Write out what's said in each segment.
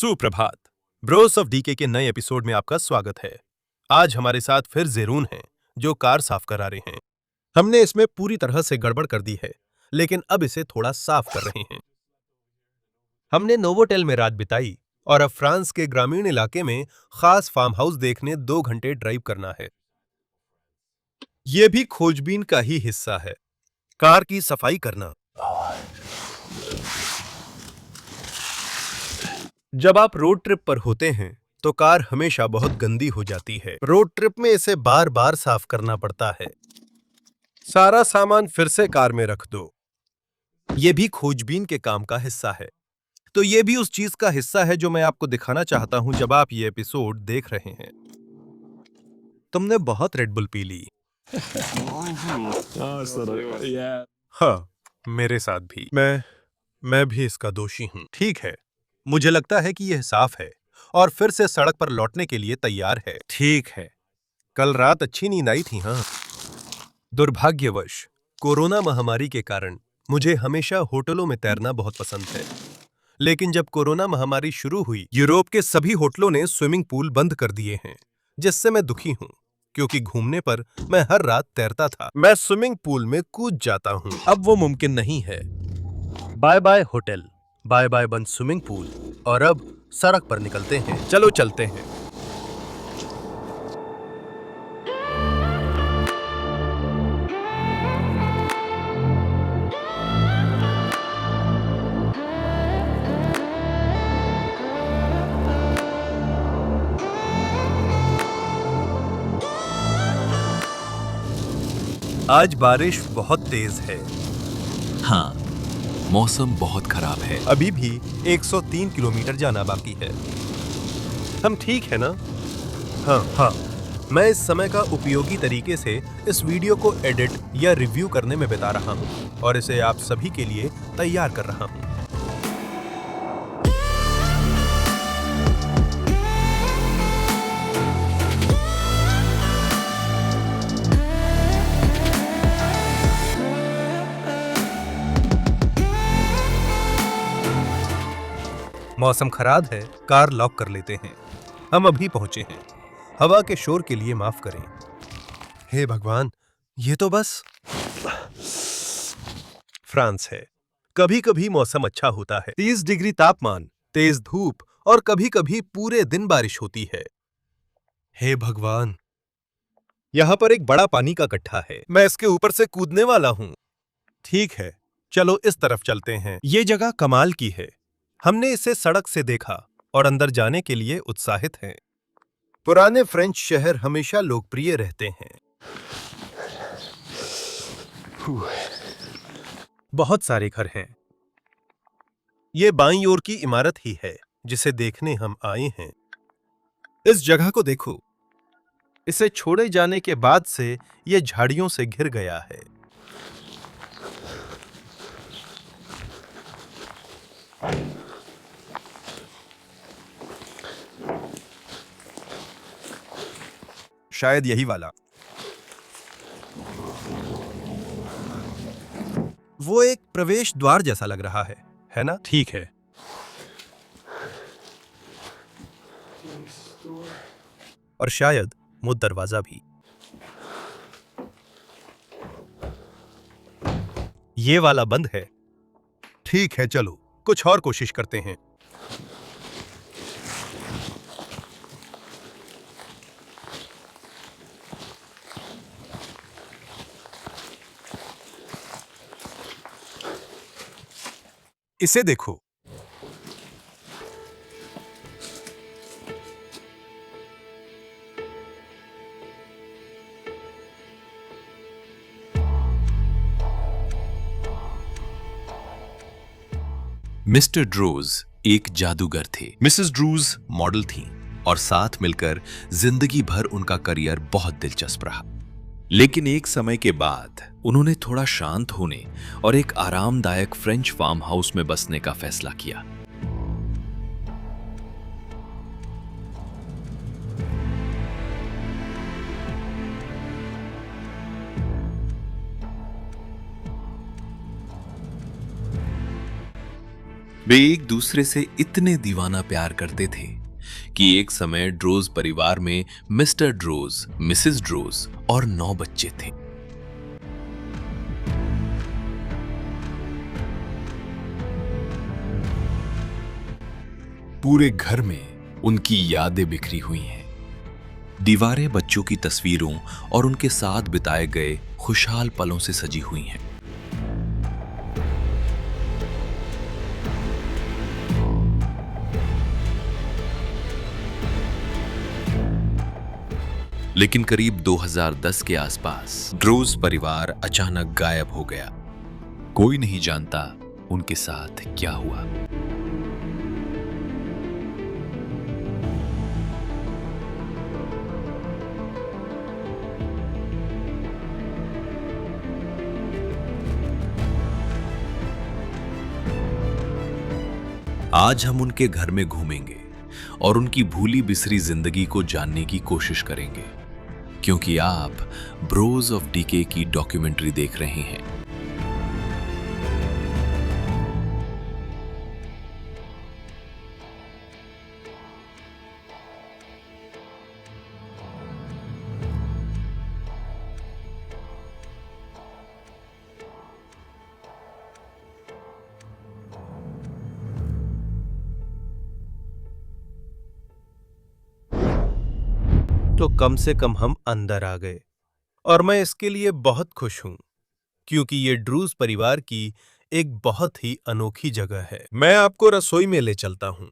सुप्रभात। Bros of DK के नए एपिसोड में आपका स्वागत है। आज हमारे साथ फिर जेरून हैं, जो कार साफ करा रहे हैं। हमने इसमें पूरी तरह से गड़बड़ कर दी है, लेकिन अब इसे थोड़ा साफ कर रहे हैं। हमने नोवोटेल में रात बिताई और अब फ्रांस के ग्रामीण इलाके में खास फार्म हाउस देखने 2 घंटे ड्राइव करना है। यह भी खोजबीन का ही हिस्सा है, कार की सफाई करना। जब आप रोड ट्रिप पर होते हैं तो कार हमेशा बहुत गंदी हो जाती है। रोड ट्रिप में इसे बार बार साफ करना पड़ता है। सारा सामान फिर से कार में रख दो। यह भी खोजबीन के काम का हिस्सा है। तो यह भी उस चीज का हिस्सा है जो मैं आपको दिखाना चाहता हूं जब आप ये एपिसोड देख रहे हैं। तुमने बहुत रेड बुल पी ली। हाँ, मेरे साथ भी। मैं भी इसका दोषी हूं। ठीक है, मुझे लगता है कि यह साफ है और फिर से सड़क पर लौटने के लिए तैयार है। ठीक है, कल रात अच्छी नींद आई थी। हाँ, दुर्भाग्यवश कोरोना महामारी के कारण मुझे हमेशा होटलों में तैरना बहुत पसंद है। लेकिन जब कोरोना महामारी शुरू हुई, यूरोप के सभी होटलों ने स्विमिंग पूल बंद कर दिए हैं, जिससे मैं दुखी हूं, क्योंकि घूमने पर मैं हर रात तैरता था। मैं स्विमिंग पूल में कूद जाता हूं। अब वो मुमकिन नहीं है। Bye bye hotel, bye bye बंद स्विमिंग पूल, और अब सड़क पर निकलते हैं। चलो चलते हैं। आज बारिश बहुत तेज है। हाँ, मौसम बहुत खराब है। अभी भी 103 किलोमीटर जाना बाकी है। हम ठीक है ना? हाँ, मैं इस समय का उपयोगी तरीके से इस वीडियो को एडिट या रिव्यू करने में बिता रहा हूँ और इसे आप सभी के लिए तैयार कर रहा हूँ। मौसम खराब है, कार लॉक कर लेते हैं। हम अभी पहुंचे हैं। हवा के शोर के लिए माफ करें। हे भगवान, ये तो बस फ्रांस है। कभी कभी मौसम अच्छा होता है, 30 डिग्री तापमान, तेज धूप और कभी कभी पूरे दिन बारिश होती है। हे भगवान, यहां पर एक बड़ा पानी का गड्ढा है। मैं इसके ऊपर से कूदने वाला हूं। ठीक है, चलो इस तरफ चलते हैं। ये जगह कमाल की है। हमने इसे सड़क से देखा और अंदर जाने के लिए उत्साहित हैं। पुराने फ्रेंच शहर हमेशा लोकप्रिय रहते हैं। बहुत सारे घर हैं। ये बाईं ओर की इमारत ही है जिसे देखने हम आए हैं। इस जगह को देखो। इसे छोड़े जाने के बाद से यह झाड़ियों से घिर गया है। शायद यही वाला। वो एक प्रवेश द्वार जैसा लग रहा है ना? ठीक है। और शायद वो दरवाजा भी। ये वाला बंद है। ठीक है, चलो कुछ और कोशिश करते हैं। इसे देखो। मिस्टर ड्रोज एक जादूगर थे। मिसेस ड्रूज मॉडल थीं और साथ मिलकर जिंदगी भर उनका करियर बहुत दिलचस्प रहा। लेकिन एक समय के बाद उन्होंने थोड़ा शांत होने और एक आरामदायक फ्रेंच फार्म हाउस में बसने का फैसला किया। वे एक दूसरे से इतने दीवाना प्यार करते थे कि एक समय ड्रोज परिवार में मिस्टर ड्रोज, मिसेस ड्रोज और 9 बच्चे थे। पूरे घर में उनकी यादें बिखरी हुई हैं। दीवारें बच्चों की तस्वीरों और उनके साथ बिताए गए खुशहाल पलों से सजी हुई हैं। लेकिन करीब 2010 के आसपास ड्रोज परिवार अचानक गायब हो गया। कोई नहीं जानता उनके साथ क्या हुआ। आज हम उनके घर में घूमेंगे और उनकी भूली बिसरी जिंदगी को जानने की कोशिश करेंगे, क्योंकि आप ब्रोज ऑफ डीके की डॉक्यूमेंट्री देख रहे हैं। तो कम से कम हम अंदर आ गए और मैं इसके लिए बहुत खुश हूं, क्योंकि ये ड्रूज परिवार की एक बहुत ही अनोखी जगह है। मैं आपको रसोई में ले चलता हूं,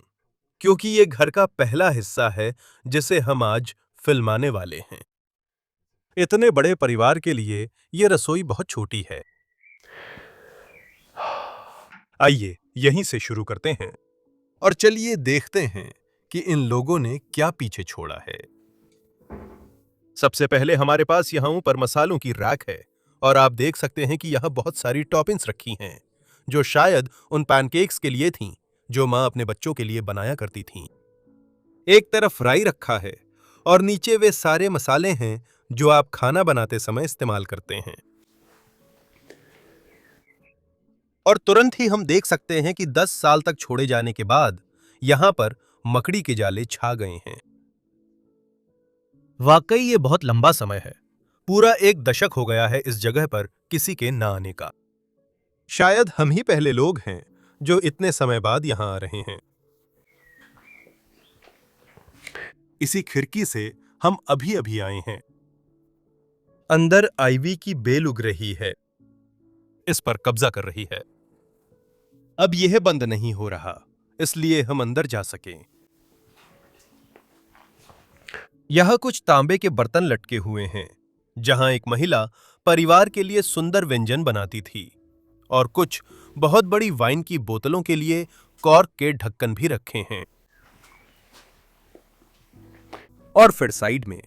क्योंकि ये घर का पहला हिस्सा है जिसे हम आज फिल्माने वाले हैं। इतने बड़े परिवार के लिए ये रसोई बहुत छोटी है। आइए यहीं से शुरू करते हैं और चलिए देखते हैं कि इन लोगों ने क्या पीछे छोड़ा है। सबसे पहले हमारे पास यहाँ ऊपर मसालों की रैक है और आप देख सकते हैं कि यहाँ बहुत सारी टॉपिंग्स रखी हैं, जो शायद उन पैनकेक्स के लिए थीं जो माँ अपने बच्चों के लिए बनाया करती थीं। एक तरफ फ्राई रखा है और नीचे वे सारे मसाले हैं जो आप खाना बनाते समय इस्तेमाल करते हैं। और तुरंत ही हम देख सकते हैं कि 10 साल तक छोड़े जाने के बाद यहाँ पर मकड़ी के जाले छा गए हैं। वाकई ये बहुत लंबा समय है। पूरा 1 दशक हो गया है इस जगह पर किसी के ना आने का। शायद हम ही पहले लोग हैं जो इतने समय बाद यहां आ रहे हैं। इसी खिड़की से हम अभी अभी आए हैं। अंदर आईवी की बेल उग रही है, इस पर कब्जा कर रही है। अब यह बंद नहीं हो रहा, इसलिए हम अंदर जा सकें। यहां कुछ तांबे के बर्तन लटके हुए हैं, जहां एक महिला परिवार के लिए सुंदर व्यंजन बनाती थी, और कुछ बहुत बड़ी वाइन की बोतलों के लिए कॉर्क के ढक्कन भी रखे हैं। और फिर साइड में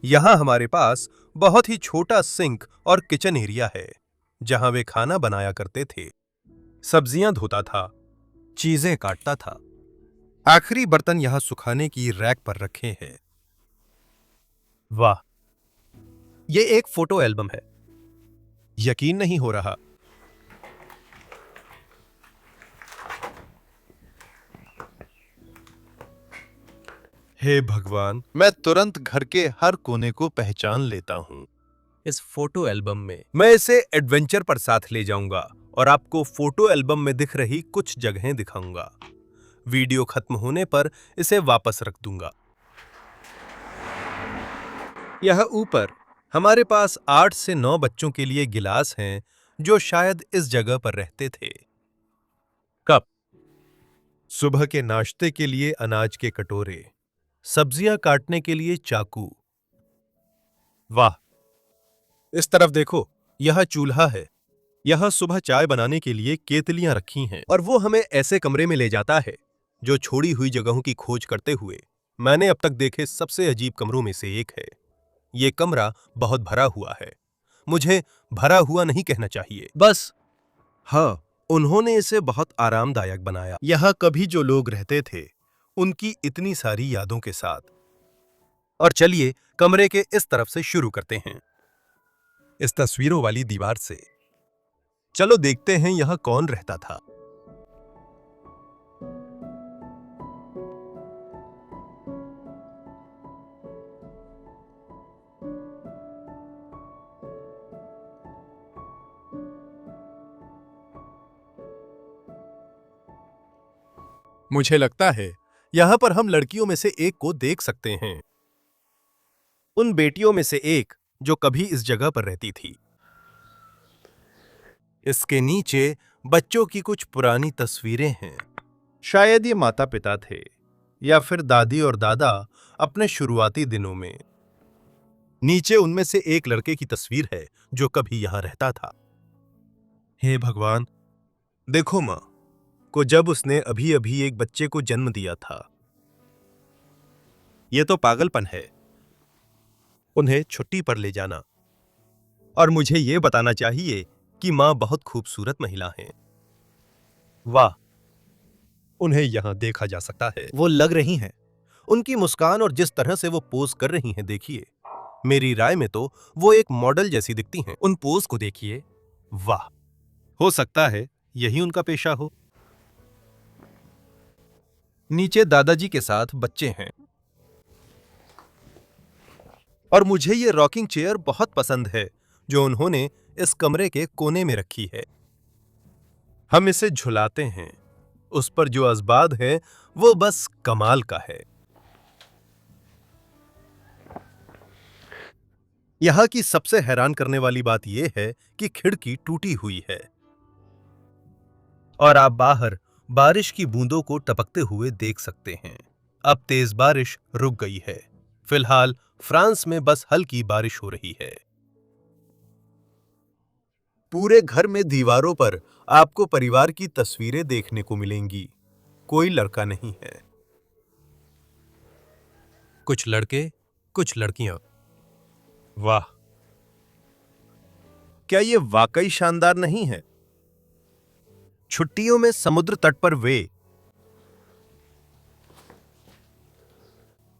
यहां हमारे पास बहुत ही छोटा सिंक और किचन एरिया है, जहां वे खाना बनाया करते थे, सब्जियां धोता था, चीजें काटता था। आखिरी बर्तन यहां सुखाने की रैक पर रखे हैं। वाह, ये एक फोटो एल्बम है। यकीन नहीं हो रहा। हे भगवान, मैं तुरंत घर के हर कोने को पहचान लेता हूं। इस फोटो एल्बम में मैं इसे एडवेंचर पर साथ ले जाऊंगा और आपको फोटो एल्बम में दिख रही कुछ जगहें दिखाऊंगा। वीडियो खत्म होने पर इसे वापस रख दूंगा। यह ऊपर हमारे पास 8 से 9 बच्चों के लिए गिलास हैं, जो शायद इस जगह पर रहते थे। कप, सुबह के नाश्ते के लिए अनाज के कटोरे, सब्जियां काटने के लिए चाकू। वाह, इस तरफ देखो, यह चूल्हा है। यहां सुबह चाय बनाने के लिए केतलियां रखी हैं, और वो हमें ऐसे कमरे में ले जाता है जो छोड़ी हुई जगहों की खोज करते हुए मैंने अब तक देखे सबसे अजीब कमरों में से एक है। ये कमरा बहुत भरा हुआ है। मुझे भरा हुआ नहीं कहना चाहिए, बस हाँ, उन्होंने इसे बहुत आरामदायक बनाया। यहां कभी जो लोग रहते थे, उनकी इतनी सारी यादों के साथ। और चलिए कमरे के इस तरफ से शुरू करते हैं, इस तस्वीरों वाली दीवार से। चलो देखते हैं यहां कौन रहता था। मुझे लगता है यहाँ पर हम लड़कियों में से एक को देख सकते हैं, उन बेटियों में से एक जो कभी इस जगह पर रहती थी। इसके नीचे बच्चों की कुछ पुरानी तस्वीरें हैं। शायद ये माता पिता थे या फिर दादी और दादा अपने शुरुआती दिनों में। नीचे उनमें से एक लड़के की तस्वीर है जो कभी यहां रहता था। हे भगवान, देखो मां को जब उसने अभी अभी एक बच्चे को जन्म दिया था। यह तो पागलपन है। उन्हें छुट्टी पर ले जाना और मुझे यह बताना चाहिए कि मां बहुत खूबसूरत महिला हैं। वाह, उन्हें यहां देखा जा सकता है। वो लग रही हैं। उनकी मुस्कान और जिस तरह से वो पोज कर रही हैं, देखिए। मेरी राय में तो वो एक मॉडल जैसी दिखती हैं। उन पोज को देखिए। वाह, हो सकता है यही उनका पेशा हो। नीचे दादाजी के साथ बच्चे हैं और मुझे ये रॉकिंग चेयर बहुत पसंद है जो उन्होंने इस कमरे के कोने में रखी है। हम इसे झुलाते हैं। उस पर जो अज़बाद है वो बस कमाल का है। यहां की सबसे हैरान करने वाली बात यह है कि खिड़की टूटी हुई है और आप बाहर बारिश की बूंदों को टपकते हुए देख सकते हैं। अब तेज बारिश रुक गई है। फिलहाल फ्रांस में बस हल्की बारिश हो रही है। पूरे घर में दीवारों पर आपको परिवार की तस्वीरें देखने को मिलेंगी। कोई लड़का नहीं है। कुछ लड़के, कुछ लड़कियां। वाह, क्या ये वाकई शानदार नहीं है? छुट्टियों में समुद्र तट पर वे।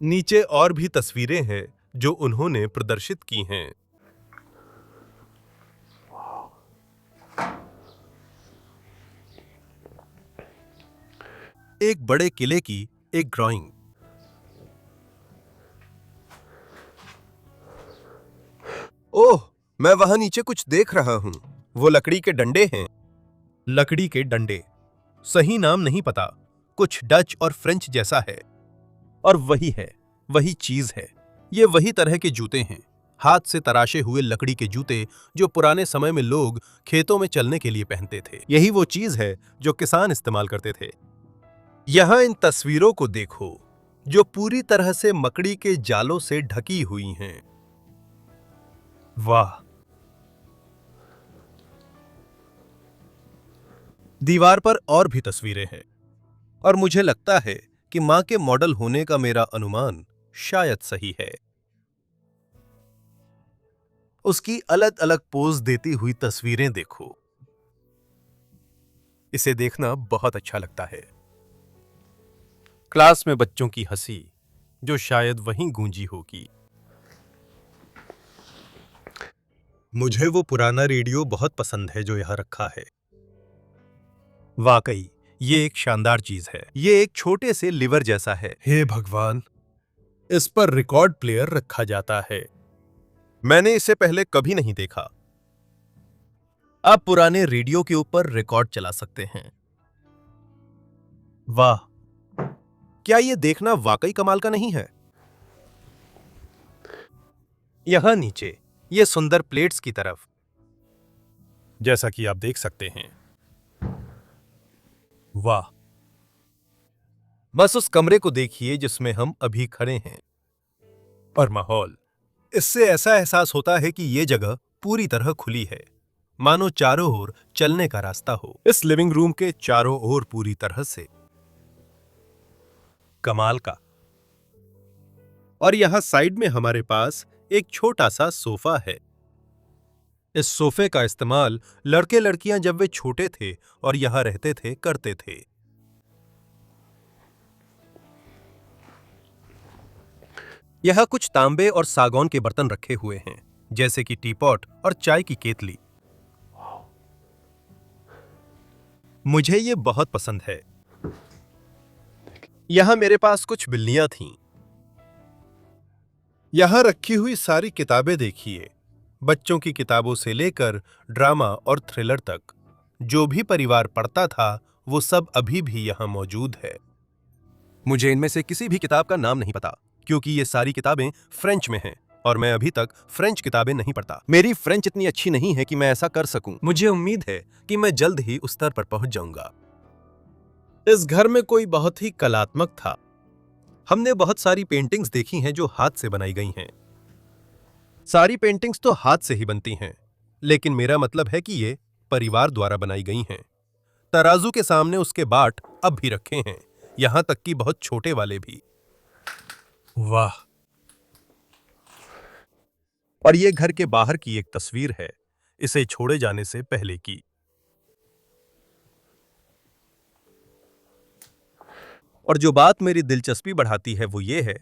नीचे और भी तस्वीरें हैं जो उन्होंने प्रदर्शित की हैं। एक बड़े किले की एक ड्राइंग। ओह, मैं वहां नीचे कुछ देख रहा हूं। वो लकड़ी के डंडे हैं। लकड़ी के डंडे, सही नाम नहीं पता। कुछ डच और फ्रेंच जैसा है। और वही है, वही चीज है। ये वही तरह के जूते हैं, हाथ से तराशे हुए लकड़ी के जूते जो पुराने समय में लोग खेतों में चलने के लिए पहनते थे। यही वो चीज है जो किसान इस्तेमाल करते थे। यहां इन तस्वीरों को देखो जो पूरी तरह से मकड़ी के जालों से ढकी हुई हैं। वाह, दीवार पर और भी तस्वीरें हैं और मुझे लगता है कि मां के मॉडल होने का मेरा अनुमान शायद सही है। उसकी अलग अलग पोज देती हुई तस्वीरें देखो। इसे देखना बहुत अच्छा लगता है। क्लास में बच्चों की हंसी जो शायद वहीं गूंजी होगी। मुझे वो पुराना रेडियो बहुत पसंद है जो यहां रखा है। वाकई ये एक शानदार चीज है। ये एक छोटे से लिवर जैसा है। हे भगवान, इस पर रिकॉर्ड प्लेयर रखा जाता है। मैंने इसे पहले कभी नहीं देखा। आप पुराने रेडियो के ऊपर रिकॉर्ड चला सकते हैं। वाह, क्या यह देखना वाकई कमाल का नहीं है? यहां नीचे ये सुंदर प्लेट्स की तरफ, जैसा कि आप देख सकते हैं। वाह, बस उस कमरे को देखिए जिसमें हम अभी खड़े हैं और माहौल। इससे ऐसा एहसास होता है कि यह जगह पूरी तरह खुली है, मानो चारों ओर चलने का रास्ता हो। इस लिविंग रूम के चारों ओर पूरी तरह से कमाल का। और यहां साइड में हमारे पास एक छोटा सा सोफा है। इस सोफे का इस्तेमाल लड़के लड़कियां जब वे छोटे थे और यहां रहते थे करते थे। यहां कुछ तांबे और सागौन के बर्तन रखे हुए हैं, जैसे कि टीपॉट और चाय की केतली। मुझे ये बहुत पसंद है। यहां मेरे पास कुछ बिल्लियां थीं। यहां रखी हुई सारी किताबें देखिए, बच्चों की किताबों से लेकर ड्रामा और थ्रिलर तक। जो भी परिवार पढ़ता था वो सब अभी भी यहां मौजूद है। मुझे इनमें से किसी भी किताब का नाम नहीं पता, क्योंकि ये सारी किताबें फ्रेंच में हैं और मैं अभी तक फ्रेंच किताबें नहीं पढ़ता। मेरी फ्रेंच इतनी अच्छी नहीं है कि मैं ऐसा कर सकूं। मुझे उम्मीद है कि मैं जल्द ही उस स्तर पर पहुंच जाऊंगा। इस घर में कोई बहुत ही कलात्मक था। हमने बहुत सारी पेंटिंग्स देखी हैं जो हाथ से बनाई गई हैं। सारी पेंटिंग्स तो हाथ से ही बनती हैं, लेकिन मेरा मतलब है कि ये परिवार द्वारा बनाई गई हैं। तराजू के सामने उसके बाट अब भी रखे हैं, यहां तक कि बहुत छोटे वाले भी। वाह! और ये घर के बाहर की एक तस्वीर है, इसे छोड़े जाने से पहले की। और जो बात मेरी दिलचस्पी बढ़ाती है वो ये है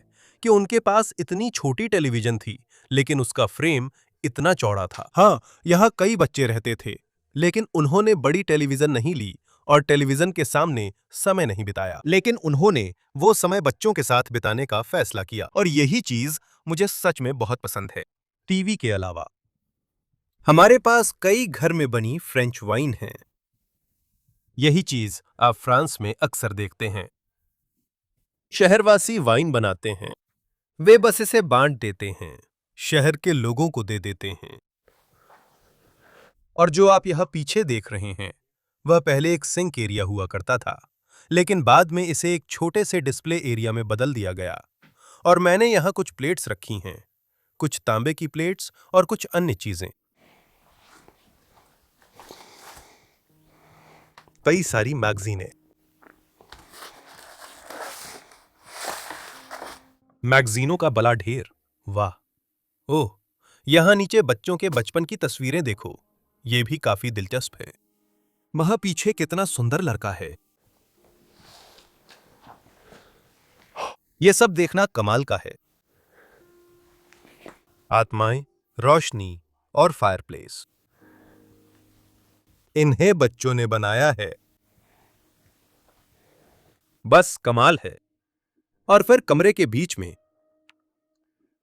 कि उनके पास इतनी छोटी टेलीविजन थी, लेकिन उसका फ्रेम इतना चौड़ा था। हाँ, यहाँ कई बच्चे रहते थे, लेकिन उन्होंने बड़ी टेलीविजन नहीं ली और टेलीविजन के सामने समय नहीं बिताया। लेकिन उन्होंने वो समय बच्चों के साथ बिताने का फैसला किया, और यही चीज मुझे सच में बहुत पसंद है। टीवी के अलावा हमारे पास कई घर में बनी फ्रेंच वाइन है। यही चीज आप फ्रांस में अक्सर देखते हैं। शहरवासी वाइन बनाते हैं, वे बस इसे बांट देते हैं, शहर के लोगों को दे देते हैं। और जो आप यहां पीछे देख रहे हैं वह पहले एक सिंक एरिया हुआ करता था, लेकिन बाद में इसे एक छोटे से डिस्प्ले एरिया में बदल दिया गया। और मैंने यहां कुछ प्लेट्स रखी हैं, कुछ तांबे की प्लेट्स और कुछ अन्य चीजें। कई सारी मैगजीनें। मैगजीनों का बला ढेर। वाह! ओह, यहां नीचे बच्चों के बचपन की तस्वीरें देखो, ये भी काफी दिलचस्प है। वहां पीछे कितना सुंदर लड़का है। ये सब देखना कमाल का है। आत्माएं, रोशनी और फायरप्लेस, इन्हें बच्चों ने बनाया है। बस कमाल है। और फिर कमरे के बीच में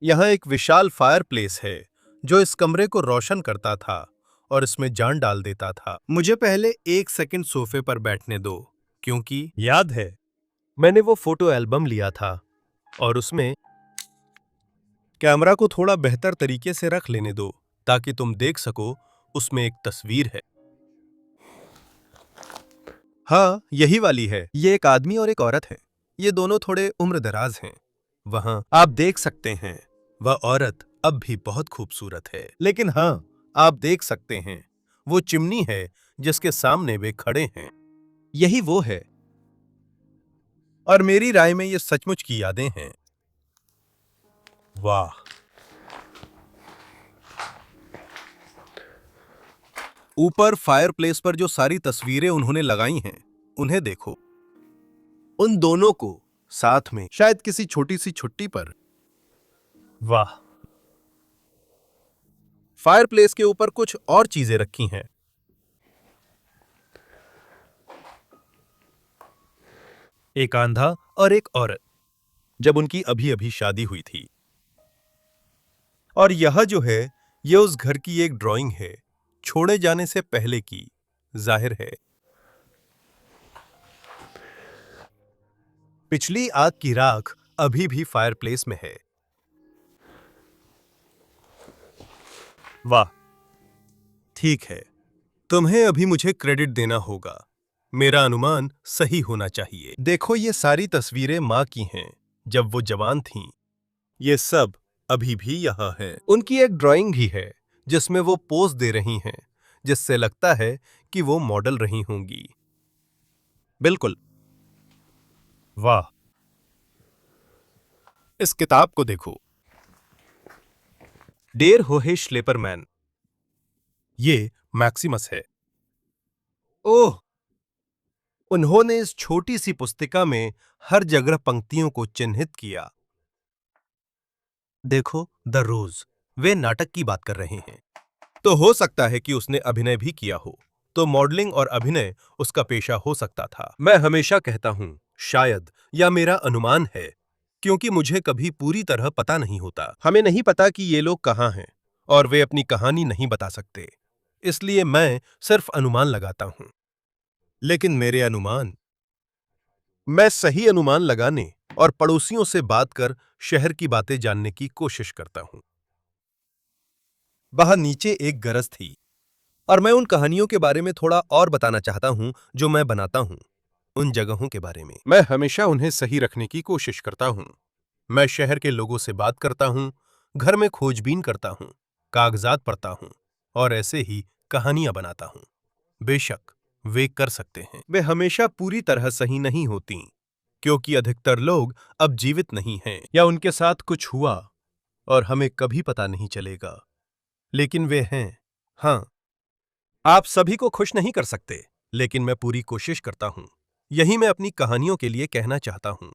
यहां एक विशाल फायरप्लेस है जो इस कमरे को रोशन करता था और इसमें जान डाल देता था। मुझे पहले एक सेकंड सोफे पर बैठने दो, क्योंकि याद है मैंने वो फोटो एल्बम लिया था और उसमें कैमरा को थोड़ा बेहतर तरीके से रख लेने दो ताकि तुम देख सको उसमें एक तस्वीर है। हाँ, यही वाली है। ये एक आदमी और एक औरत है। ये दोनों थोड़े उम्रदराज हैं। वहां आप देख सकते हैं वह औरत अब भी बहुत खूबसूरत है। लेकिन हाँ, आप देख सकते हैं वो चिमनी है जिसके सामने वे खड़े हैं। यही वो है। और मेरी राय में ये सचमुच की यादें हैं। वाह! ऊपर फायरप्लेस पर जो सारी तस्वीरें उन्होंने लगाई हैं, उन्हें देखो। उन दोनों को साथ में, शायद किसी छोटी सी छुट्टी पर। वाह! फायरप्लेस के ऊपर कुछ और चीजें रखी हैं। एक आंधा और एक औरत, जब उनकी अभी अभी शादी हुई थी। और यह जो है, यह उस घर की एक ड्राइंग है, छोड़े जाने से पहले की, जाहिर है। पिछली आग की राख अभी भी फायरप्लेस में है। वाह! ठीक है, तुम्हें अभी मुझे क्रेडिट देना होगा। मेरा अनुमान सही होना चाहिए। देखो, ये सारी तस्वीरें मां की हैं, जब वो जवान थीं। ये सब अभी भी यहां है। उनकी एक ड्राइंग भी है जिसमें वो पोज दे रही हैं, जिससे लगता है कि वो मॉडल रही होंगी। बिल्कुल। वाह! इस किताब को देखो, डेर होहे श्लेपरमैन। ये मैक्सिमस है। ओह! उन्होंने इस छोटी सी पुस्तिका में हर जगह पंक्तियों को चिन्हित किया। देखो, द रोज, वे नाटक की बात कर रहे हैं। तो हो सकता है कि उसने अभिनय भी किया हो, तो मॉडलिंग और अभिनय उसका पेशा हो सकता था। मैं हमेशा कहता हूं शायद, या मेरा अनुमान है, क्योंकि मुझे कभी पूरी तरह पता नहीं होता। हमें नहीं पता कि ये लोग कहां हैं और वे अपनी कहानी नहीं बता सकते, इसलिए मैं सिर्फ अनुमान लगाता हूं। लेकिन मेरे अनुमान मैं सही अनुमान लगाने और पड़ोसियों से बात कर शहर की बातें जानने की कोशिश करता हूं। वहां नीचे एक गरज थी और मैं उन कहानियों के बारे में थोड़ा और बताना चाहता हूं जो मैं बनाता हूं, उन जगहों के बारे में। मैं हमेशा उन्हें सही रखने की कोशिश करता हूं। मैं शहर के लोगों से बात करता हूं, घर में खोजबीन करता हूं, कागजात पढ़ता हूं और ऐसे ही कहानियां बनाता हूं। बेशक वे कर सकते हैं, वे हमेशा पूरी तरह सही नहीं होती, क्योंकि अधिकतर लोग अब जीवित नहीं हैं या उनके साथ कुछ हुआ और हमें कभी पता नहीं चलेगा। लेकिन वे हैं। हाँ, आप सभी को खुश नहीं कर सकते, लेकिन मैं पूरी कोशिश करता हूं। यही मैं अपनी कहानियों के लिए कहना चाहता हूं।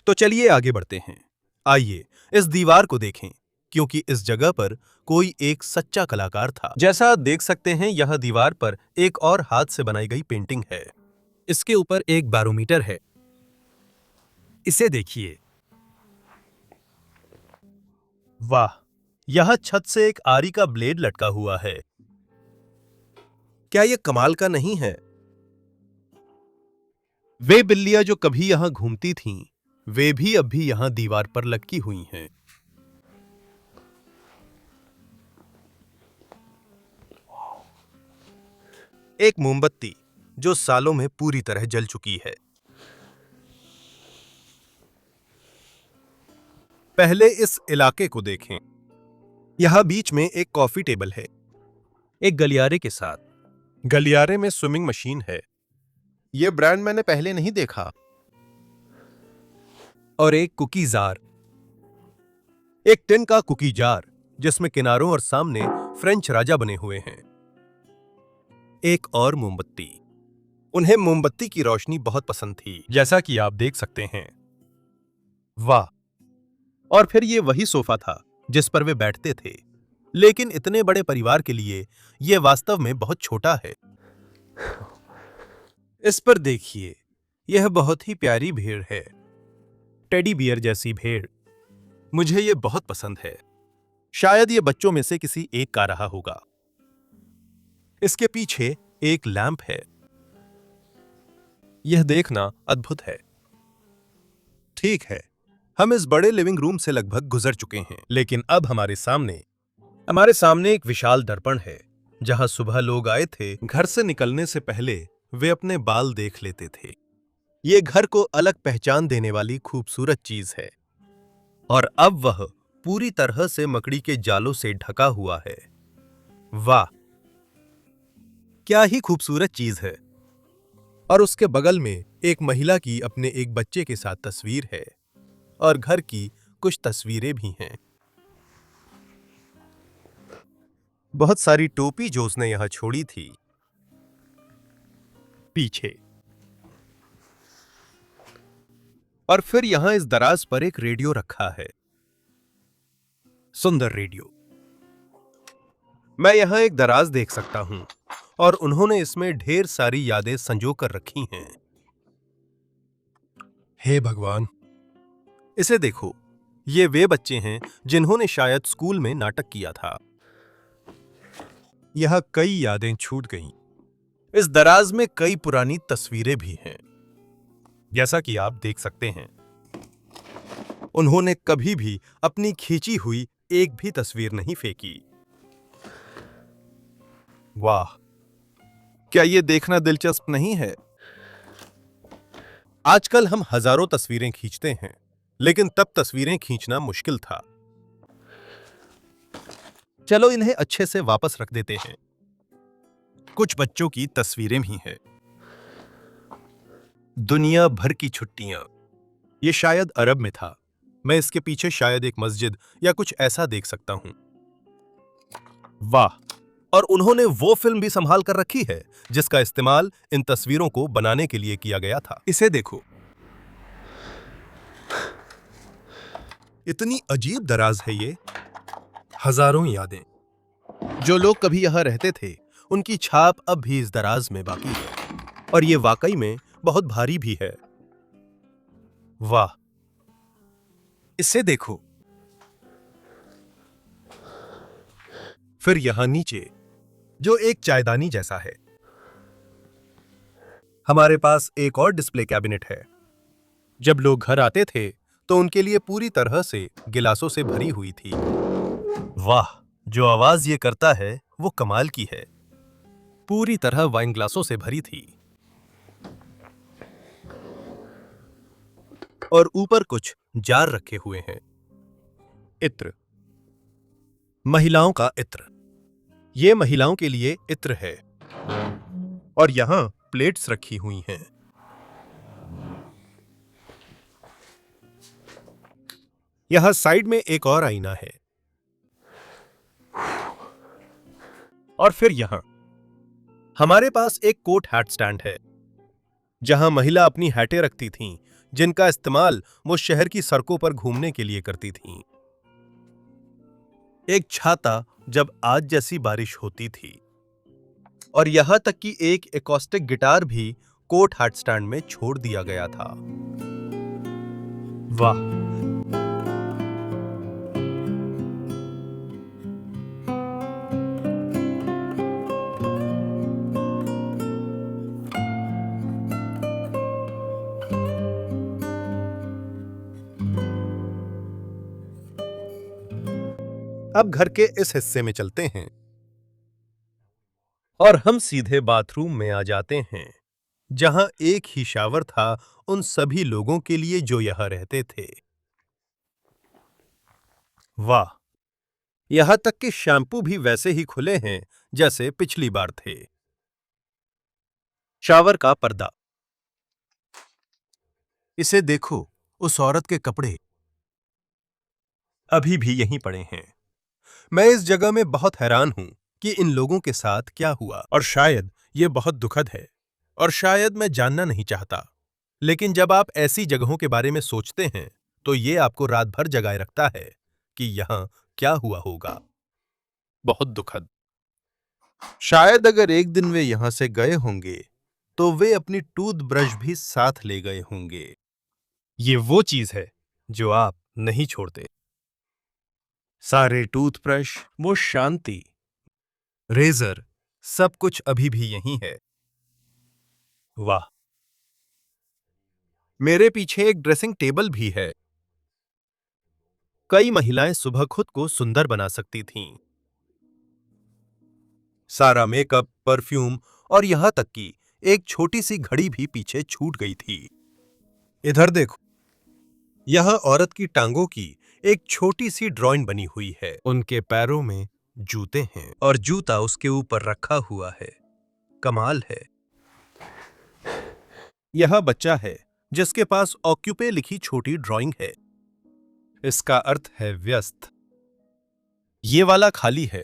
तो चलिए आगे बढ़ते हैं। आइए इस दीवार को देखें, क्योंकि इस जगह पर कोई एक सच्चा कलाकार था। जैसा आप देख सकते हैं, यह दीवार पर एक और हाथ से बनाई गई पेंटिंग है। इसके ऊपर एक बैरोमीटर है। इसे देखिए। वाह, यह छत से एक आरी का ब्लेड लटका हुआ है। क्या यह कमाल का नहीं है? वे बिल्लियां जो कभी यहां घूमती थीं, वे भी अब भी यहां दीवार पर लटकी हुई हैं। एक मोमबत्ती जो सालों में पूरी तरह जल चुकी है। पहले इस इलाके को देखें। यहां बीच में एक कॉफी टेबल है, एक गलियारे के साथ। गलियारे में स्विमिंग मशीन है। यह ब्रांड मैंने पहले नहीं देखा। और एक कुकी जार, एक टिन का कुकी जार जिसमें किनारों और सामने फ्रेंच राजा बने हुए हैं। एक और मोमबत्ती। उन्हें मोमबत्ती की रोशनी बहुत पसंद थी, जैसा कि आप देख सकते हैं। वाह, और फिर ये वही सोफा था जिस पर वे बैठते थे, लेकिन इतने बड़े परिवार के लिए यह वास्तव में बहुत छोटा है। इस पर देखिए, यह बहुत ही प्यारी भेड़ है, टेडी बियर जैसी भेड़। मुझे यह बहुत पसंद है। शायद यह बच्चों में से किसी एक का रहा होगा। इसके पीछे एक लैंप है। यह देखना अद्भुत है। ठीक है, हम इस बड़े लिविंग रूम से लगभग गुजर चुके हैं, लेकिन अब हमारे सामने एक विशाल दर्पण है, जहां सुबह लोग आए थे। घर से निकलने से पहले वे अपने बाल देख लेते थे। ये घर को अलग पहचान देने वाली खूबसूरत चीज है, और अब वह पूरी तरह से मकड़ी के जालों से ढका हुआ है। वाह, क्या ही खूबसूरत चीज है। और उसके बगल में एक महिला की अपने एक बच्चे के साथ तस्वीर है, और घर की कुछ तस्वीरें भी हैं। बहुत सारी टोपी जो उसने यहां छोड़ी थी पीछे। और फिर यहां इस दराज पर एक रेडियो रखा है, सुंदर रेडियो। मैं यहां एक दराज देख सकता हूं, और उन्होंने इसमें ढेर सारी यादें संजो कर रखी हैं। हे भगवान, इसे देखो। ये वे बच्चे हैं जिन्होंने शायद स्कूल में नाटक किया था। यह कई यादें छूट गईं। इस दराज में कई पुरानी तस्वीरें भी हैं, जैसा कि आप देख सकते हैं। उन्होंने कभी भी अपनी खींची हुई एक भी तस्वीर नहीं फेंकी। वाह, क्या यह देखना दिलचस्प नहीं है? आजकल हम हजारों तस्वीरें खींचते हैं, लेकिन तब तस्वीरें खींचना मुश्किल था। चलो इन्हें अच्छे से वापस रख देते हैं। कुछ बच्चों की तस्वीरें भी हैं। दुनिया भर की छुट्टियां। ये शायद अरब में था। मैं इसके पीछे शायद एक मस्जिद या कुछ ऐसा देख सकता हूं। वाह, और उन्होंने वो फिल्म भी संभाल कर रखी है जिसका इस्तेमाल इन तस्वीरों को बनाने के लिए किया गया था। इसे देखो। इतनी अजीब दराज है ये। हजारों यादें। जो लोग कभी यहां रहते थे, उनकी छाप अब भी इस दराज में बाकी है, और ये वाकई में बहुत भारी भी है। वाह, इसे देखो। फिर यहां नीचे, जो एक चायदानी जैसा है। हमारे पास एक और डिस्प्ले कैबिनेट है, जब लोग घर आते थे तो उनके लिए पूरी तरह से गिलासों से भरी हुई थी। वाह, जो आवाज ये करता है वो कमाल की है। पूरी तरह वाइन ग्लासों से भरी थी और ऊपर कुछ जार रखे हुए हैं। इत्र, महिलाओं का इत्र। ये महिलाओं के लिए इत्र है और यहां प्लेट्स रखी हुई हैं। यहां साइड में एक और आईना है और फिर यहां हमारे पास एक कोट हैट स्टैंड है जहां महिला अपनी हैटें रखती थीं, जिनका इस्तेमाल वो शहर की सड़कों पर घूमने के लिए करती थीं। एक छाता जब आज जैसी बारिश होती थी और यहां तक कि एक एकॉस्टिक गिटार भी कोट हैट स्टैंड में छोड़ दिया गया था। वाह, अब घर के इस हिस्से में चलते हैं और हम सीधे बाथरूम में आ जाते हैं, जहां एक ही शावर था उन सभी लोगों के लिए जो यहां रहते थे। वाह, यहां तक कि शैम्पू भी वैसे ही खुले हैं जैसे पिछली बार थे। शावर का पर्दा, इसे देखो, उस औरत के कपड़े अभी भी यहीं पड़े हैं। मैं इस जगह में बहुत हैरान हूं कि इन लोगों के साथ क्या हुआ, और शायद ये बहुत दुखद है और शायद मैं जानना नहीं चाहता। लेकिन जब आप ऐसी जगहों के बारे में सोचते हैं तो ये आपको रात भर जगाए रखता है कि यहां क्या हुआ होगा। बहुत दुखद। शायद अगर एक दिन वे यहां से गए होंगे तो वे अपनी टूथब्रश भी साथ ले गए होंगे। ये वो चीज है जो आप नहीं छोड़ते। सारे टूथब्रश, वो शांति, रेजर, सब कुछ अभी भी यहीं है। वाह, मेरे पीछे एक ड्रेसिंग टेबल भी है। कई महिलाएं सुबह खुद को सुंदर बना सकती थीं। सारा मेकअप, परफ्यूम और यहां तक कि एक छोटी सी घड़ी भी पीछे छूट गई थी। इधर देखो, यह औरत की टांगों की एक छोटी सी ड्राइंग बनी हुई है। उनके पैरों में जूते हैं और जूता उसके ऊपर रखा हुआ है। कमाल है। यह बच्चा है जिसके पास ऑक्यूपे लिखी छोटी ड्राइंग है। इसका अर्थ है व्यस्त। ये वाला खाली है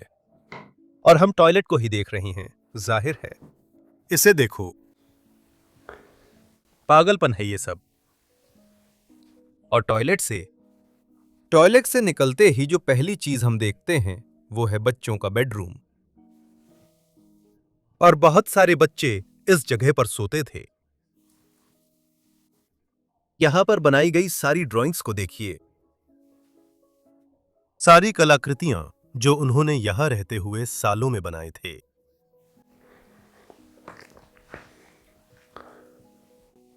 और हम टॉयलेट को ही देख रहे हैं, जाहिर है। इसे देखो, पागलपन है ये सब। और टॉयलेट से निकलते ही जो पहली चीज हम देखते हैं वो है बच्चों का बेडरूम। और बहुत सारे बच्चे इस जगह पर सोते थे। यहां पर बनाई गई सारी ड्राइंग्स को देखिए, सारी कलाकृतियां जो उन्होंने यहां रहते हुए सालों में बनाए थे।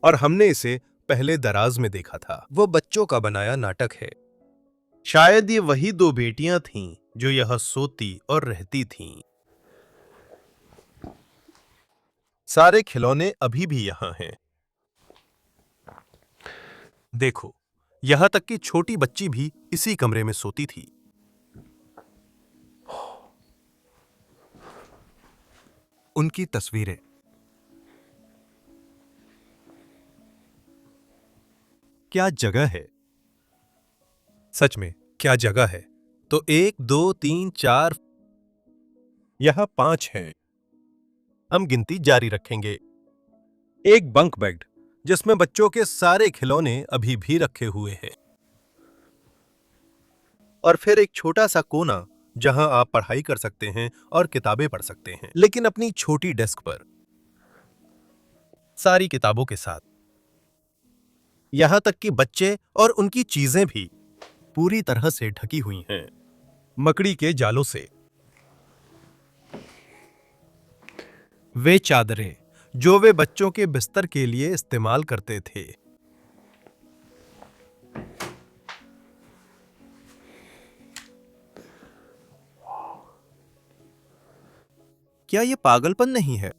और हमने इसे पहले दराज में देखा था। वो बच्चों का बनाया नाटक है। शायद ये वही दो बेटियां थीं जो यहां सोती और रहती थीं। सारे खिलौने अभी भी यहां हैं। देखो, यहां तक कि छोटी बच्ची भी इसी कमरे में सोती थी। उनकी तस्वीरें, क्या जगह है। सच में क्या जगह है। तो 1 2 3 4, यहां 5 हैं। हम गिनती जारी रखेंगे। एक बंक बेड जिसमें बच्चों के सारे खिलौने अभी भी रखे हुए हैं। और फिर एक छोटा सा कोना जहां आप पढ़ाई कर सकते हैं और किताबें पढ़ सकते हैं, लेकिन अपनी छोटी डेस्क पर, सारी किताबों के साथ। यहां तक कि बच्चे और उनकी चीजें भी पूरी तरह से ढकी हुई हैं, मकड़ी के जालों से। वे चादरें जो वे बच्चों के बिस्तर के लिए इस्तेमाल करते थे। क्या ये पागलपन नहीं है?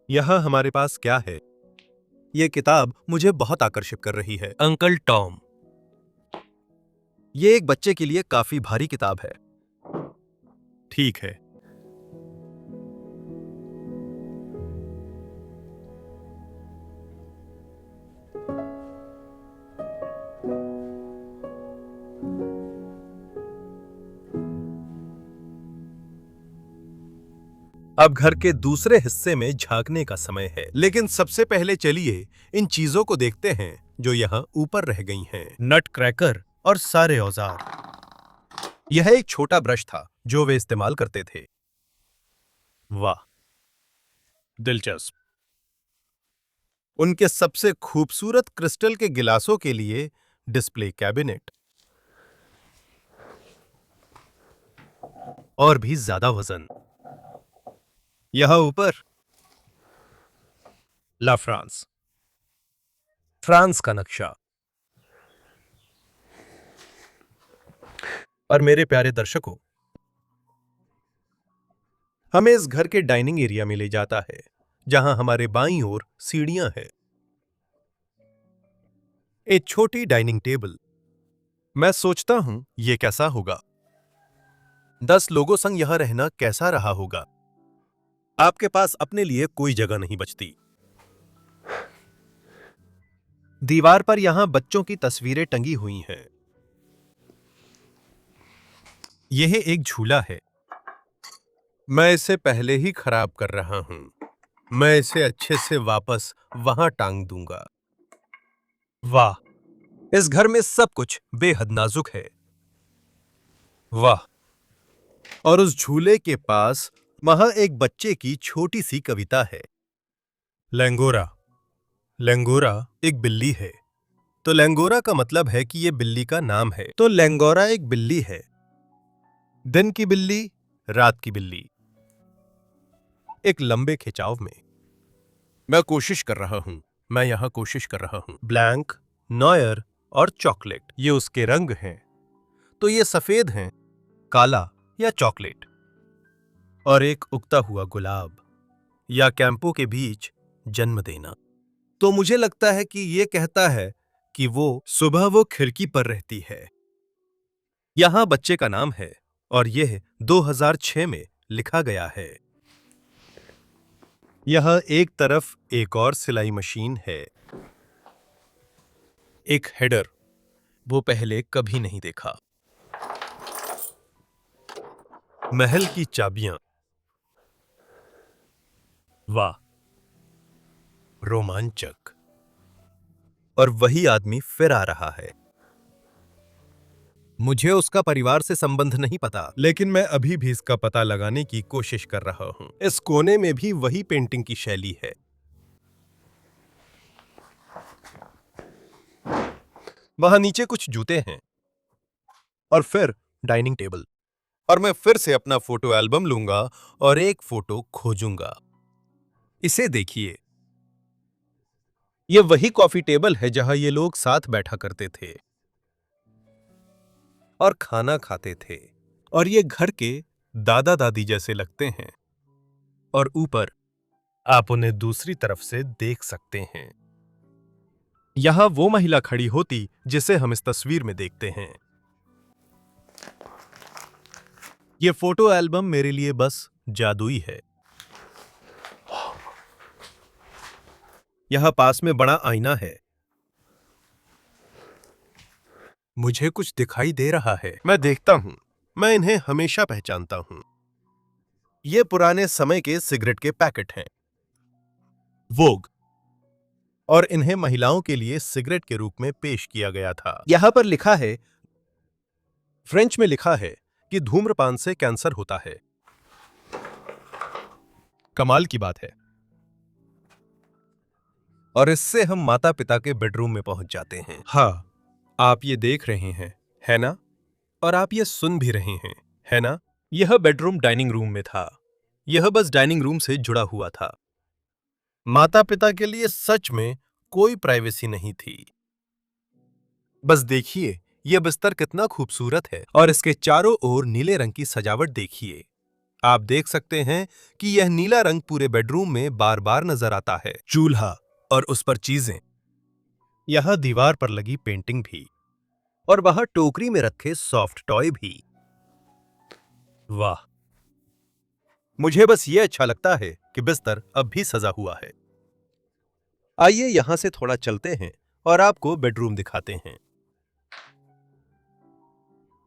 यहाँ हमारे पास क्या है? ये किताब मुझे बहुत आकर्षित कर रही है। Uncle Tom. ये एक बच्चे के लिए काफी भारी किताब है। ठीक है। अब घर के दूसरे हिस्से में झांकने का समय है, लेकिन सबसे पहले चलिए इन चीजों को देखते हैं जो यहाँ ऊपर रह गई हैं। नट क्रैकर और सारे औजार। यह एक छोटा ब्रश था जो वे इस्तेमाल करते थे। वाह, दिलचस्प। उनके सबसे खूबसूरत क्रिस्टल के गिलासों के लिए डिस्प्ले कैबिनेट। और भी ज्यादा वजन। यहां ऊपर ला फ्रांस, फ्रांस का नक्शा। और मेरे प्यारे दर्शकों, हमें इस घर के डाइनिंग एरिया में ले जाता है, जहां हमारे बाईं ओर सीढ़ियां हैं। एक छोटी डाइनिंग टेबल। मैं सोचता हूं ये कैसा होगा। 10 लोगों संग यहां रहना कैसा रहा होगा। आपके पास अपने लिए कोई जगह नहीं बचती। दीवार पर यहां बच्चों की तस्वीरें टंगी हुई हैं। यह एक झूला है। मैं इसे पहले ही खराब कर रहा हूं। मैं इसे अच्छे से वापस वहां टांग दूंगा। वाह, इस घर में सब कुछ बेहद नाजुक है। वाह, और उस झूले के पास वहां एक बच्चे की छोटी सी कविता है। लैंगोरा। लैंगोरा एक बिल्ली है। तो लैंगोरा का मतलब है कि यह बिल्ली का नाम है। तो लैंगोरा एक बिल्ली है। दिन की बिल्ली, रात की बिल्ली। एक लंबे खिंचाव में। मैं कोशिश कर रहा हूं। मैं यहां कोशिश कर रहा हूं। ब्लैंक, नॉयर और चॉकलेट, ये उसके रंग हैं। तो ये सफेद हैं, काला या चॉकलेट। और एक उगता हुआ गुलाब या कैंपो के बीच जन्म देना। तो मुझे लगता है कि ये कहता है कि सुबह वो खिड़की पर रहती है। यहां बच्चे का नाम है और यह 2006 में लिखा गया है। यह एक तरफ एक और सिलाई मशीन है। एक हेडर, वो पहले कभी नहीं देखा। महल की चाबियां। वाह, रोमांचक। और वही आदमी फिर आ रहा है। मुझे उसका परिवार से संबंध नहीं पता, लेकिन मैं अभी भी इसका पता लगाने की कोशिश कर रहा हूं। इस कोने में भी वही पेंटिंग की शैली है। वहां नीचे कुछ जूते हैं। और फिर डाइनिंग टेबल। और मैं फिर से अपना फोटो एल्बम लूंगा और एक फोटो खोजूंगा। इसे देखिए। यह वही कॉफी टेबल है जहां ये लोग साथ बैठा करते थे और खाना खाते थे। और ये घर के दादा दादी जैसे लगते हैं। और ऊपर आप उन्हें दूसरी तरफ से देख सकते हैं। यहां वो महिला खड़ी होती जिसे हम इस तस्वीर में देखते हैं। ये फोटो एल्बम मेरे लिए बस जादुई है। यहां पास में बड़ा आईना है। मुझे कुछ दिखाई दे रहा है। मैं देखता हूं। मैं इन्हें हमेशा पहचानता हूं। ये पुराने समय के सिगरेट के पैकेट हैं। वोग। और इन्हें महिलाओं के लिए सिगरेट के रूप में पेश किया गया था। यहां पर लिखा है, फ्रेंच में लिखा है कि धूम्रपान से कैंसर होता है। कमाल की बात है। और इससे हम माता पिता के बेडरूम में पहुंच जाते हैं। हाँ, आप ये देख रहे हैं, है ना? और आप ये सुन भी रहे हैं, है ना? यह बेडरूम डाइनिंग रूम में था। यह बस डाइनिंग रूम से जुड़ा हुआ था। माता पिता के लिए सच में कोई प्राइवेसी नहीं थी। बस देखिए, यह बिस्तर कितना खूबसूरत है और इसके चारों ओर नीले रंग की सजावट देखिए। आप देख सकते हैं कि यह नीला रंग पूरे बेडरूम में बार बार नजर आता है। चूल्हा और उस पर चीजें, यहां दीवार पर लगी पेंटिंग भी और वहां टोकरी में रखे सॉफ्ट टॉय भी। वाह, मुझे बस ये अच्छा लगता है कि बिस्तर अब भी सजा हुआ है। आइए यहां से थोड़ा चलते हैं और आपको बेडरूम दिखाते हैं।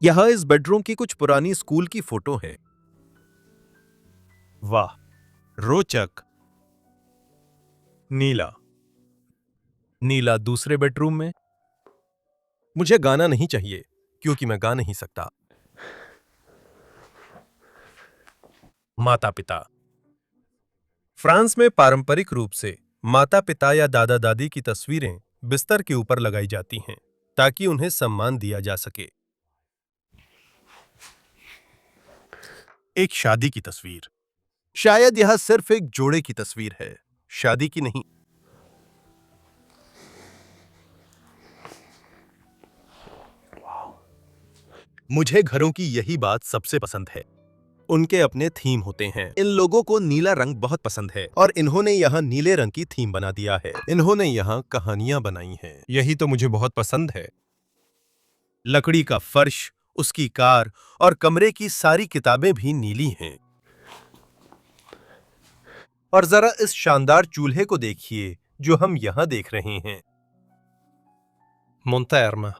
यहां इस बेडरूम की कुछ पुरानी स्कूल की फोटो है। वाह, रोचक। नीला नीला दूसरे बेडरूम में। मुझे गाना नहीं चाहिए क्योंकि मैं गा नहीं सकता। माता पिता। फ्रांस में पारंपरिक रूप से माता पिता या दादा दादी की तस्वीरें बिस्तर के ऊपर लगाई जाती हैं ताकि उन्हें सम्मान दिया जा सके। एक शादी की तस्वीर। शायद यह सिर्फ एक जोड़े की तस्वीर है, शादी की नहीं। मुझे घरों की यही बात सबसे पसंद है। उनके अपने थीम होते हैं। इन लोगों को नीला रंग बहुत पसंद है और इन्होंने यहाँ नीले रंग की थीम बना दिया है। इन्होंने यहाँ कहानियां बनाई हैं। यही तो मुझे बहुत पसंद है। लकड़ी का फर्श, उसकी कार और कमरे की सारी किताबें भी नीली हैं। और जरा इस शानदार चूल्हे को देखिए जो हम यहां देख रहे हैं। मोंटेर्म,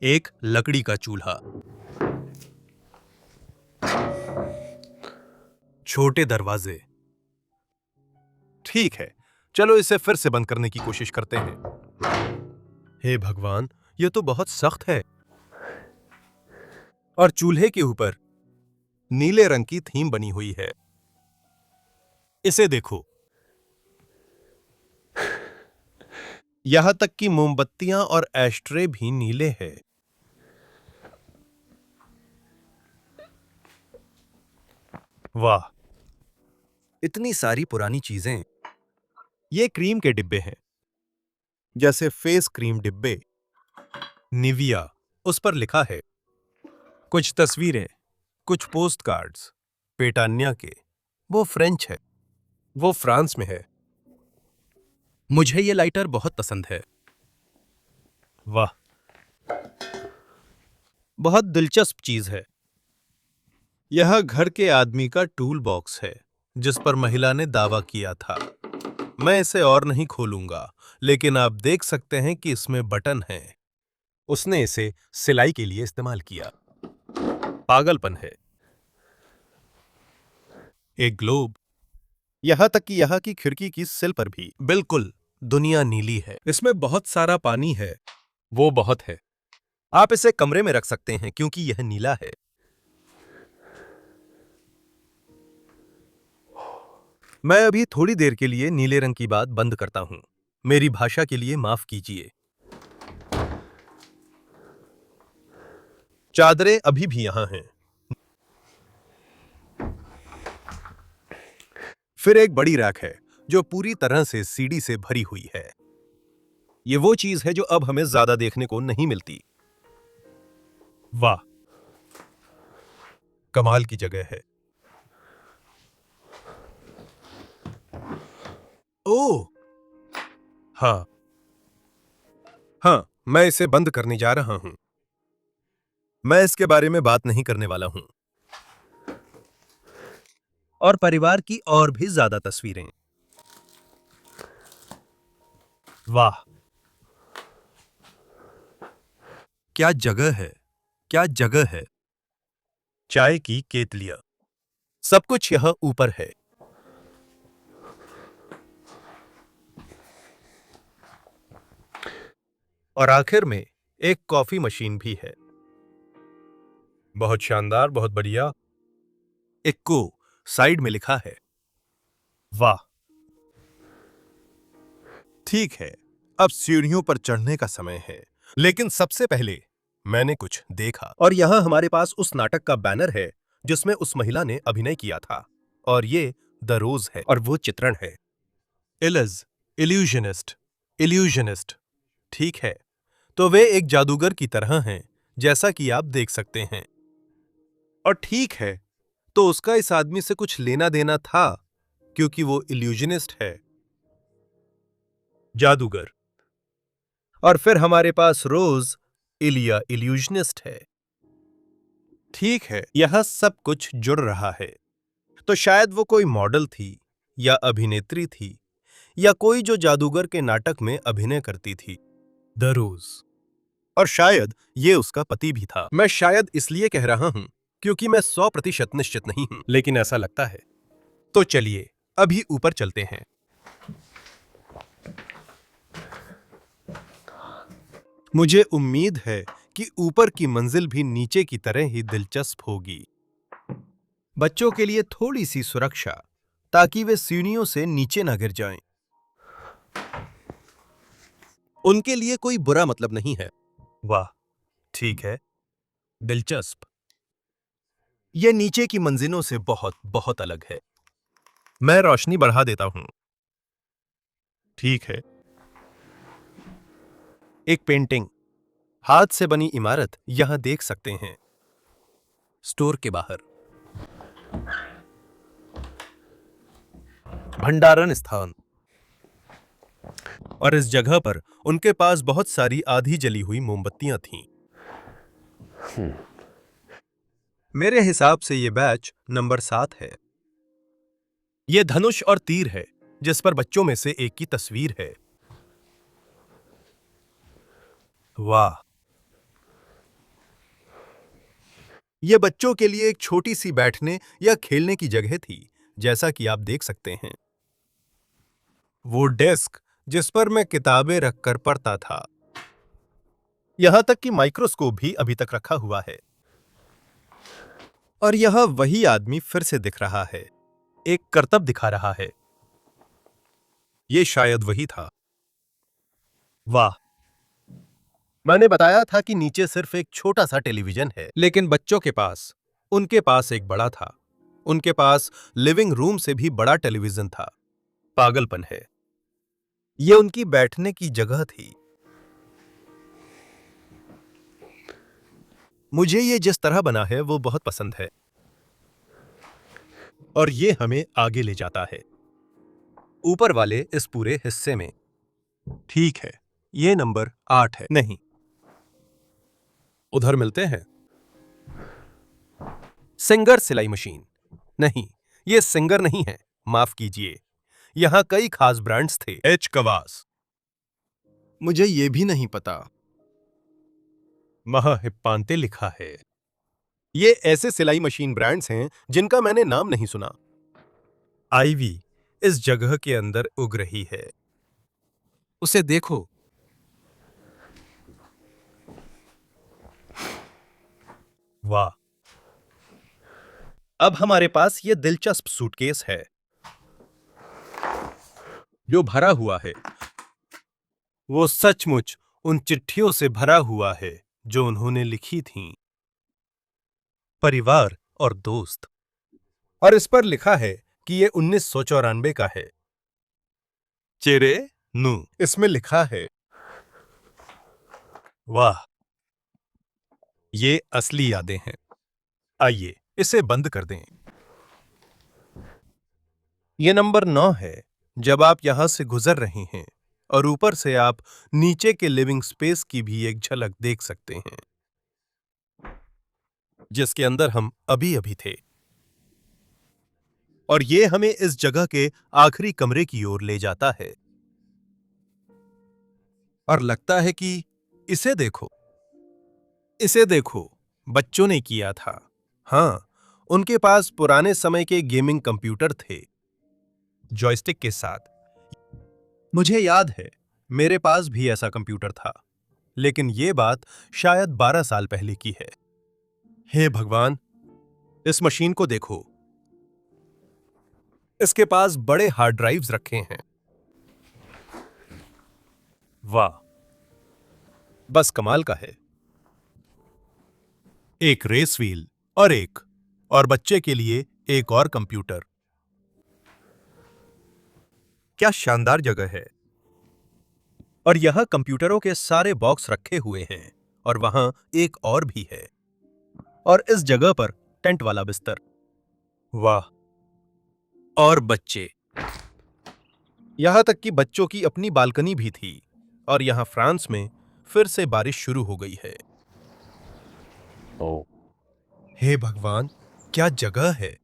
एक लकड़ी का चूल्हा। छोटे दरवाजे। ठीक है, चलो इसे फिर से बंद करने की कोशिश करते हैं। हे भगवान, यह तो बहुत सख्त है। और चूल्हे के ऊपर नीले रंग की थीम बनी हुई है। इसे देखो, यहां तक कि मोमबत्तियां और एस्ट्रे भी नीले हैं। वाह, इतनी सारी पुरानी चीजें। ये क्रीम के डिब्बे हैं, जैसे फेस क्रीम डिब्बे। निविया, उस पर लिखा है। कुछ तस्वीरें, कुछ पोस्ट कार्ड्स। पेटान्या के, वो फ्रेंच है, वो फ्रांस में है। मुझे ये लाइटर बहुत पसंद है। वाह, बहुत दिलचस्प चीज है। यह घर के आदमी का टूल बॉक्स है जिस पर महिला ने दावा किया था। मैं इसे और नहीं खोलूंगा, लेकिन आप देख सकते हैं कि इसमें बटन हैं। उसने इसे सिलाई के लिए इस्तेमाल किया। पागलपन है। एक ग्लोब, यहां तक कि यहां की खिड़की की सिल पर भी। बिल्कुल, दुनिया नीली है। इसमें बहुत सारा पानी है। वो बहुत है। आप इसे कमरे में रख सकते हैं क्योंकि यह नीला है। मैं अभी थोड़ी देर के लिए नीले रंग की बात बंद करता हूं। मेरी भाषा के लिए माफ कीजिए। चादरें अभी भी यहां हैं। फिर एक बड़ी रैक है जो पूरी तरह से सीडी से भरी हुई है। ये वो चीज है जो अब हमें ज्यादा देखने को नहीं मिलती। वाह, कमाल की जगह है। ओह, हाँ हाँ, मैं इसे बंद करने जा रहा हूं। मैं इसके बारे में बात नहीं करने वाला हूं। और परिवार की और भी ज्यादा तस्वीरें। वाह, क्या जगह है, क्या जगह है। चाय की केतलियां, सब कुछ यहां ऊपर है। और आखिर में एक कॉफी मशीन भी है। बहुत शानदार, बहुत बढ़िया। इक्को साइड में लिखा है। वाह, ठीक है, अब सीढ़ियों पर चढ़ने का समय है। लेकिन सबसे पहले मैंने कुछ देखा। और यहां हमारे पास उस नाटक का बैनर है जिसमें उस महिला ने अभिनय किया था। और ये द रोज है और वो चित्रण है। Illusionist, illusionist. ठीक है, तो वे एक जादूगर की तरह हैं, जैसा कि आप देख सकते हैं। और ठीक है, तो उसका इस आदमी से कुछ लेना देना था, क्योंकि वो इल्यूजनिस्ट है, जादूगर। और फिर हमारे पास रोज, इलिया इल्यूजनिस्ट है। ठीक है, यह सब कुछ जुड़ रहा है। तो शायद वो कोई मॉडल थी, या अभिनेत्री थी, या कोई जो जादूगर के नाटक में अभिनय करती थी, द रोज। और शायद ये उसका पति भी था। मैं शायद इसलिए कह रहा हूं क्योंकि मैं 100% निश्चित नहीं हूं, लेकिन ऐसा लगता है। तो चलिए अभी ऊपर चलते हैं। मुझे उम्मीद है कि ऊपर की मंजिल भी नीचे की तरह ही दिलचस्प होगी। बच्चों के लिए थोड़ी सी सुरक्षा, ताकि वे सीढ़ियों से नीचे न गिर जाएं। उनके लिए कोई बुरा मतलब नहीं है। वाह, ठीक है, दिलचस्प। यह नीचे की मंजिलों से बहुत बहुत अलग है। मैं रोशनी बढ़ा देता हूं। ठीक है। एक पेंटिंग, हाथ से बनी इमारत यहां देख सकते हैं। स्टोर के बाहर भंडारण स्थान, और इस जगह पर उनके पास बहुत सारी आधी जली हुई मोमबत्तियां थीं। मेरे हिसाब से यह बैच नंबर 7 है। यह धनुष और तीर है, जिस पर बच्चों में से एक की तस्वीर है। वाह, यह बच्चों के लिए एक छोटी सी बैठने या खेलने की जगह थी, जैसा कि आप देख सकते हैं। वो डेस्क जिस पर मैं किताबें रखकर पढ़ता था, यहां तक कि माइक्रोस्कोप भी अभी तक रखा हुआ है। और यह वही आदमी फिर से दिख रहा है, एक करतब दिखा रहा है। यह शायद वही था। वाह, मैंने बताया था कि नीचे सिर्फ एक छोटा सा टेलीविजन है, लेकिन बच्चों के पास, उनके पास एक बड़ा था। उनके पास लिविंग रूम से भी बड़ा टेलीविजन था। पागलपन है। यह उनकी बैठने की जगह थी। मुझे ये जिस तरह बना है वो बहुत पसंद है। और ये हमें आगे ले जाता है, ऊपर वाले इस पूरे हिस्से में। ठीक है, ये नंबर 8 है। नहीं, उधर मिलते हैं। सिंगर सिलाई मशीन। नहीं, ये सिंगर नहीं है, माफ कीजिए। यहां कई खास ब्रांड्स थे। एच कवास। मुझे ये भी नहीं पता। महाहिप्पांते लिखा है। ये ऐसे सिलाई मशीन ब्रांड्स हैं जिनका मैंने नाम नहीं सुना। आईवी इस जगह के अंदर उग रही है। उसे देखो। वाह, अब हमारे पास यह दिलचस्प सूटकेस है, जो भरा हुआ है। वो सचमुच उन चिट्ठियों से भरा हुआ है जो उन्होंने लिखी थीं। परिवार और दोस्त। और इस पर लिखा है कि यह 1994 का है। चेरे नू इसमें लिखा है। वाह, ये असली यादें हैं। आइए इसे बंद कर दें। यह नंबर 9 है, जब आप यहां से गुजर रहे हैं, और ऊपर से आप नीचे के लिविंग स्पेस की भी एक झलक देख सकते हैं, जिसके अंदर हम अभी अभी थे। और ये हमें इस जगह के आखिरी कमरे की ओर ले जाता है। और लगता है कि इसे देखो, इसे देखो, बच्चों ने किया था। हां, उनके पास पुराने समय के गेमिंग कंप्यूटर थे, जॉयस्टिक के साथ। मुझे याद है, मेरे पास भी ऐसा कंप्यूटर था, लेकिन यह बात शायद 12 साल पहले की है। हे भगवान, इस मशीन को देखो। इसके पास बड़े हार्ड ड्राइव्स रखे हैं। वाह, बस कमाल का है। एक रेस व्हील और बच्चे के लिए एक और कंप्यूटर। क्या शानदार जगह है। और यहाँ कंप्यूटरों के सारे बॉक्स रखे हुए हैं और वहां एक और भी है और इस जगह पर टेंट वाला बिस्तर। वाह। और बच्चे, यहां तक कि बच्चों की अपनी बालकनी भी थी। और यहां फ्रांस में फिर से बारिश शुरू हो गई है। हे भगवान, क्या जगह है।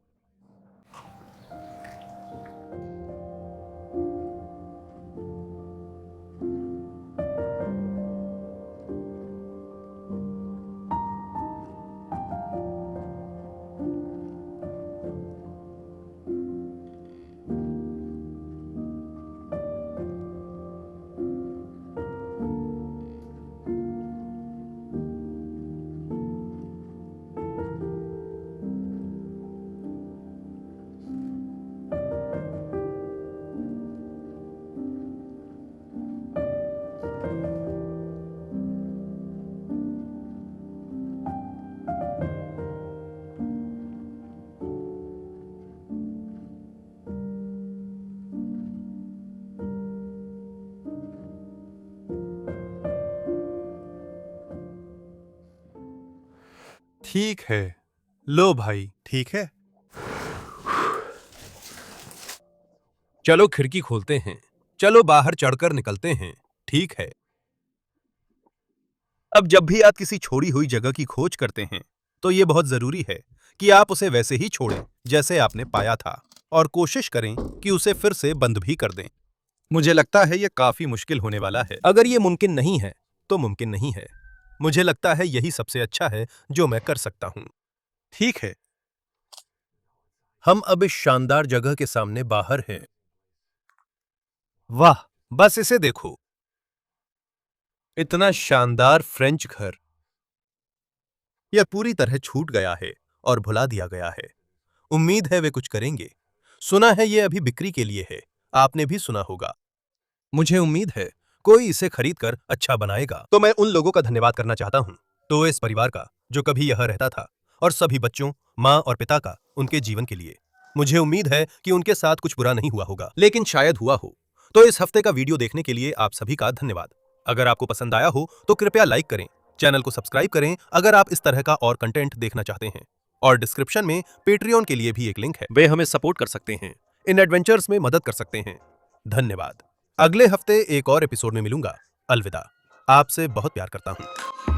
ठीक है, लो भाई, ठीक है। चलो खिड़की खोलते हैं, चलो बाहर चढ़कर निकलते हैं। ठीक है। अब जब भी आप किसी छोड़ी हुई जगह की खोज करते हैं तो यह बहुत जरूरी है कि आप उसे वैसे ही छोड़ें जैसे आपने पाया था और कोशिश करें कि उसे फिर से बंद भी कर दें। मुझे लगता है यह काफी मुश्किल होने वाला है। अगर यह मुमकिन नहीं है तो मुमकिन नहीं है। मुझे लगता है यही सबसे अच्छा है जो मैं कर सकता हूं। ठीक है, हम अब इस शानदार जगह के सामने बाहर हैं। वाह, बस इसे देखो, इतना शानदार फ्रेंच घर। यह पूरी तरह छूट गया है और भुला दिया गया है। उम्मीद है वे कुछ करेंगे। सुना है यह अभी बिक्री के लिए है, आपने भी सुना होगा। मुझे उम्मीद है कोई इसे खरीदकर अच्छा बनाएगा। तो मैं उन लोगों का धन्यवाद करना चाहता हूं, तो इस परिवार का जो कभी यह रहता था, और सभी बच्चों, माँ और पिता का उनके जीवन के लिए। मुझे उम्मीद है कि उनके साथ कुछ बुरा नहीं हुआ होगा, लेकिन शायद हुआ हो। तो इस हफ्ते का वीडियो देखने के लिए आप सभी का धन्यवाद। अगर आपको पसंद आया हो तो कृपया लाइक करें, चैनल को सब्सक्राइब करें अगर आप इस तरह का और कंटेंट देखना चाहते हैं। और डिस्क्रिप्शन में पेट्रियन के लिए भी एक लिंक है, वे हमें सपोर्ट कर सकते हैं, इन एडवेंचर्स में मदद कर सकते हैं। धन्यवाद। अगले हफ्ते एक और एपिसोड में मिलूंगा। अलविदा। आपसे बहुत प्यार करता हूं।